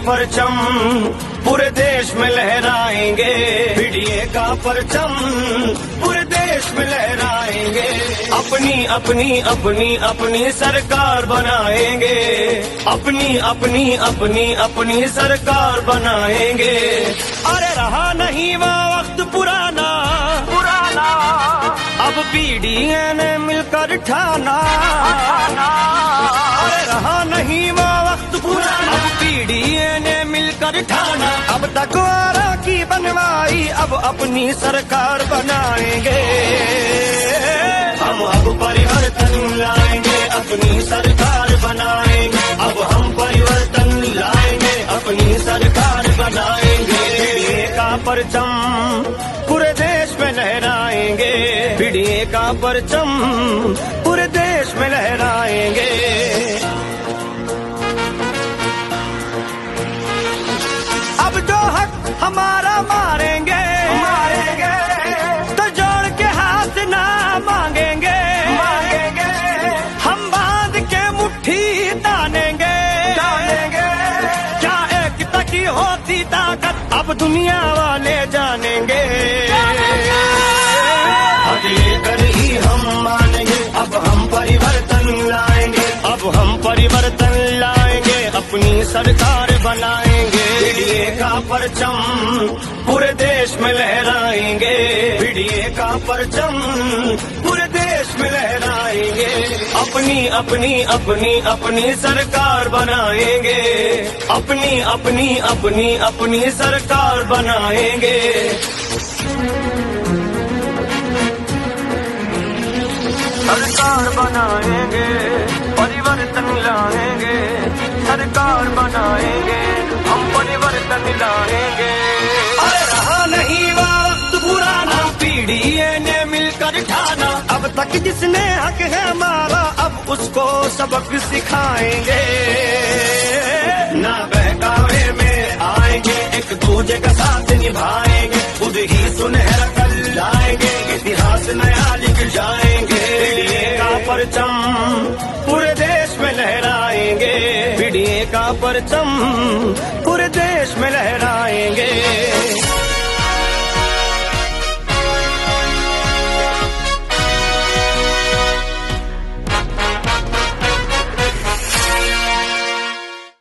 परचम पूरे देश में लहराएंगे, बीडीए का परचम पूरे देश में लहराएंगे। अपनी अपनी अपनी अपनी सरकार बनाएंगे, अपनी अपनी अपनी अपनी सरकार बनाएंगे। अरे रहा नहीं वो वक्त पुराना पुराना, अब बीडीए ने मिलकर ठाना। अरे रहा नहीं वो वक्त पुराना, अब बीडीए ने मिलकर ठाना। अब तक वारा की बनवाई, अब अपनी सरकार बनाएंगे। हम अब परिवर्तन लाएंगे, अपनी सरकार बनाएंगे। अब हम परिवर्तन लाएंगे, अपनी सरकार बनाएंगे। बीडीए का परचम पूरे देश में लहराएंगे, बीडीए का परचम पूरे देश में लहराएंगे। अब जो हक हमारा मारेंगे मारेंगे, तो जोड़ के हाथ ना मांगेंगे मांगेंगे। हम बांध के मुट्ठी तानेंगे तानेंगे। क्या एकता की होती ताकत अब दुनिया वाले जानेंगे। अब लेकर ही हम मानेंगे, अब हम परिवर्तन लाएंगे। अब हम परिवर्तन लाएंगे, अपनी सरकार बनाएंगे। बीडीए का परचम पूरे देश में लहराएंगे, बीडीए का परचम पूरे देश में लहराएंगे। अपनी अपनी अपनी अपनी सरकार बनाएंगे, अपनी अपनी अपनी अपनी सरकार बनाएंगे। सरकार बनाएंगे, परिवर्तन लाएंगे। सरकार बनाएंगे, हम परिवर्तन लाएंगे। अरे रहा नहीं वक्त पुराना, बीडीए ने मिलकर ठाना। अब तक जिसने हक है हमारा, अब उसको सबक सिखाएंगे। ना बहकावे में आएंगे, एक दूजे का साथ निभाएंगे। खुद ही सुनहरा कल लाएंगे, इतिहास नया लिख जाएंगे। बीडीए का परचम पूरे देश में लहराएंगे, बीडीए का परचम पूरे देश में लहराएंगे।